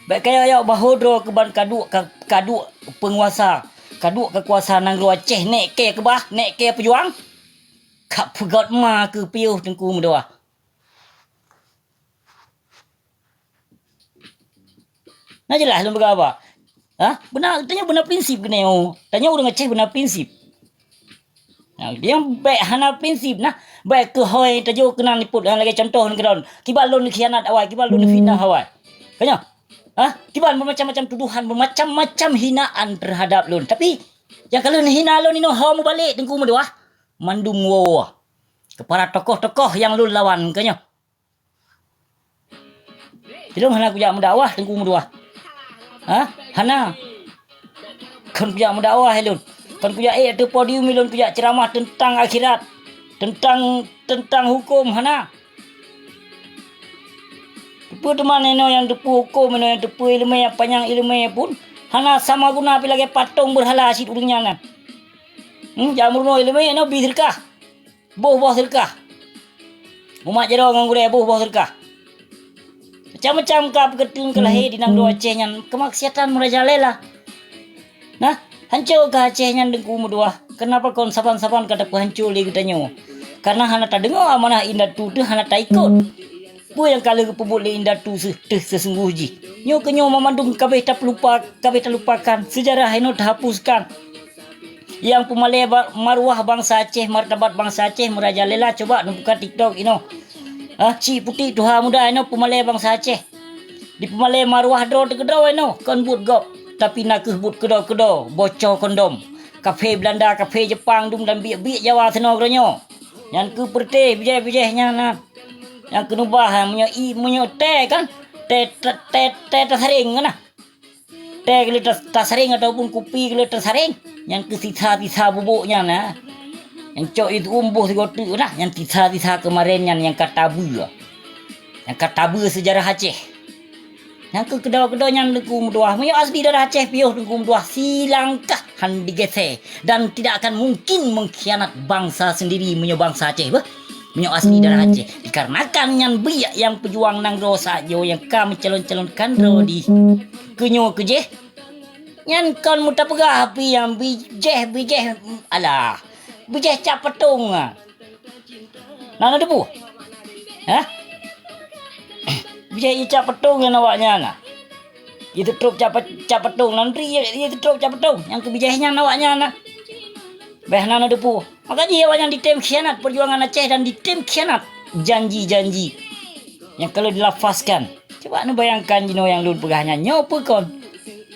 Baik kaya ya bahodro ke ban kaduk penguasa. Kaduk kekuasaan nang lu Aceh nek ke bah, nek ke pejuang. Kak pegot ma ke piuh tengku mendoa. Nah jelas lembaga apa? Benar, tanya benar prinsip kena yo. Tanya orang Aceh benar prinsip. Nah, yang baik hana prinsip nah. Baik ke hoi tajo kena niput lagi contoh ni keron. Kibal lon khianat awal, kibal lon fitnah awal. Kanya? Kibal bermacam-macam tuduhan, bermacam-macam hinaan terhadap lon. Tapi yang kalau hina lon ino hau mu balik tengku mu doa. Mandum wo. Kepada tokoh-tokoh yang lon lawan kanya. Tidak hana kujak mendakwah tengku mu doa. Hana. Kan kujak mendakwah lon. Kan kujak tu podium lon kujak ceramah tentang akhirat. Tentang hukum hana. Depu teman ino yang depu hukum ino yang depu ilmu yang panjang ilmu pun hana sama guna pi lagi patung berhala asid urungnya kan. Jamur no ilmu ino bi sirkah. Boh sirkah. Umat jero ngangure boh sirkah. Macam-macam ka pegetun kelahir di nang do Aceh nyan kemaksiatan merajalela. Nah, hancur ke Aceh nyan dengku mudua. Kenapa kon saban-saban kata ku hancur li getanyo? Karena hana tak dengar amanah indah tu hana tak ikut. Bu yang kala ke pebut le indah tu sesungguh ji. Nyo kenyo memandung kabeh tak lupakan. Sejarah ino terhapuskan. Yang pemalai maruah bangsa Aceh, martabat bangsa Aceh merajalela coba buka TikTok ino. Cik putih tuha muda ino pemalai bangsa Aceh. Di pemalai maruah draw tegedau ino kon but gop. Tapi nak but kedau bocor kondom. Kafe Belanda, kafe Jepang dum dan biak Jawa seno gronyo. Yang ke perteh bijih-bijihnya na. Yang kenubah menyo teh kan. Teh tersaring kan. Teh kalau tersaring ataupun kopi kalau tersaring. Yang ke sisa-sisa bubuknya na. Yang cok itu umbuh segotu nah. Yang sisa-sisa kemarin yang katabu. Yang katabu sejarah Aceh. Yang ke kedau-kedau yang dengku mudua. Menyo asli darah Aceh piuh dengku mudua. Silangkah handi gese. Dan tidak akan mungkin mengkhianat bangsa sendiri menyo bangsa Aceh. Menyo asli darah Aceh. Dikarenakan yang biak yang pejuang nang rosa jo. Yang kami calon-calonkan di kenyo kejeh. Yang kan muta pegah api yang bijeh. Alah. Bijeh cap petung. Nana debu? Bijeh cap petung yang awaknya nah. Itu truk cap petung. Nanti itu truk cap petung. Yang kebijahnya awaknya nah. Beh nana debu. Maka dia awaknya di tim khianat perjuangan Aceh dan di tim khianat janji-janji. Yang kalau dilafazkan. Coba anu bayangkan jino yang lu pegahnya. Nyopo kon.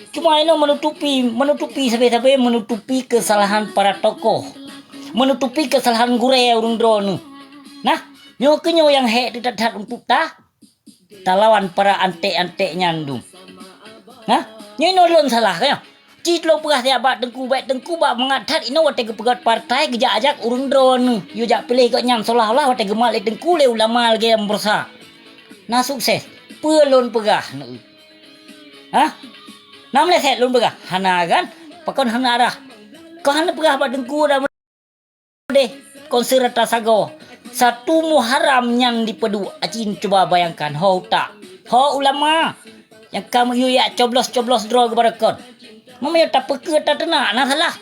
Cuma ini menutupi sampai menutupi kesalahan para tokoh. Menutupi kesalahan gure urung drone. Nah, nyo yang tidak untuk lawan para antek-anteknya ndung. Nah, nyo lon salah kaya. Citlo pegah dia bat dengku bak mengadat ino wate pegat partai gejak ajak urung drone. Yo jak pilih kok nyam seolah-olah wate gemal dengku le ulama lagi yang berusaha. Nah sukses. Pelon pegah. Nam le set lun pegah. Hana kan? Pakon hana arah. Kau hana pegah bat dengku dah deh. Konserta sago. Satu Muharram yang dipedu. Acin coba bayangkan. Ho tak. Ho ulama. Yang kamu ya coblos draw kepada kon. Mama ya tak peka tak tenak. Nah salah.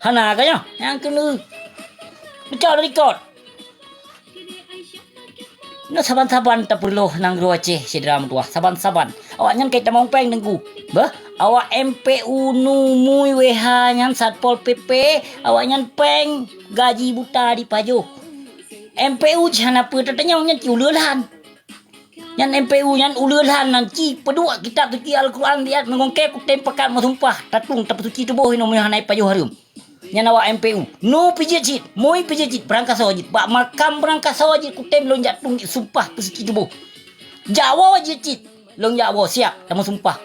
Hana kaya. Yang kena. Macam rekod. No saban-saban tak perlu nang ro Aceh sedera mutua. Saban-saban. Awak nyan kita mau peng dengku. Awak MPU nu mui WH nyan Satpol PP. Awak nyan peng gaji buta di pajo. MPU jangan apa tatanya nyan ululhan. Nyan MPU nyan ululhan nanti pedua kitab suci Al-Quran dia mengongke ku tempakan masumpah. Tatung tapi suci tubuh ino menai pajo harum. Nyan awak MPU no pijit moi pijit berangkas wajib bak makam berangkas wajib ku tem lonjak tung sumpah suci tubuh. Jawa wajib lonjak wo siap kamu sumpah.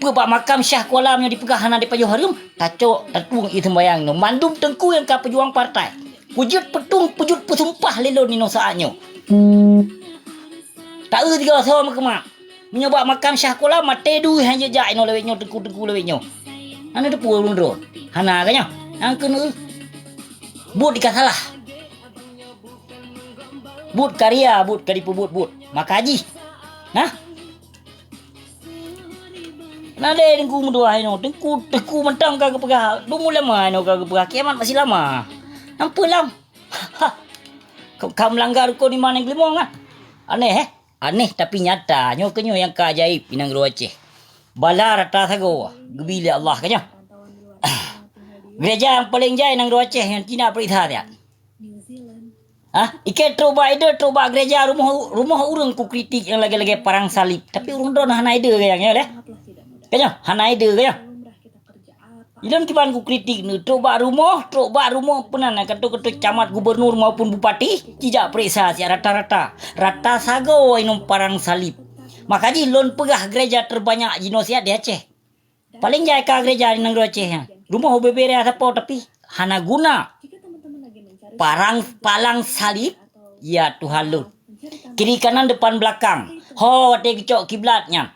Bak makam Syah Kuala yang dipegah hana di pajo harum tatung itu bayang no mandum tengku yang ka pejuang partai. Pujut pesumpah lelon nino saatnya. Tak tiga sama kemak. Menyoba makam Syah Kuala mate du hanya jak ino lewetnya tengku lewetnya. Anu depu ulun drone. Hana kanya. Yang kena but ikat salah. But karya, but karipu but. Maka haji. Nah. Nade ku mendua ino, teku mentang kagak pegah. Dungu lama ino kagak pegah. Kiamat masih lama. Nampu lam. Kau melanggar kau di mana gelimong ah? Aneh Aneh tapi nyata. Nyo kenyo yang keajaib inang Aceh. Bala rata sago. Gebila Allah kenyo. Gereja yang paling jaya nang Aceh yang Cina perintah dia. Ikat coba gereja rumah urang ku kritik yang lagi-lagi perang salib. Tapi urang don hana ide kayaknya leh. Kayaknya hana ide kayaknya. Ilon kiban ku kritik ni coba rumah penan ketuk camat gubernur maupun bupati tidak periksa si rata-rata sago inom perang salib. Makanya lon pegah gereja terbanyak jinosia di Aceh. Paling jaya ka gereja di nang Aceh ya. Rumah bebere apa tapi hana guna palang salib ya Tuhan lu. Kiri kanan depan belakang. Ho te kicok kiblatnya.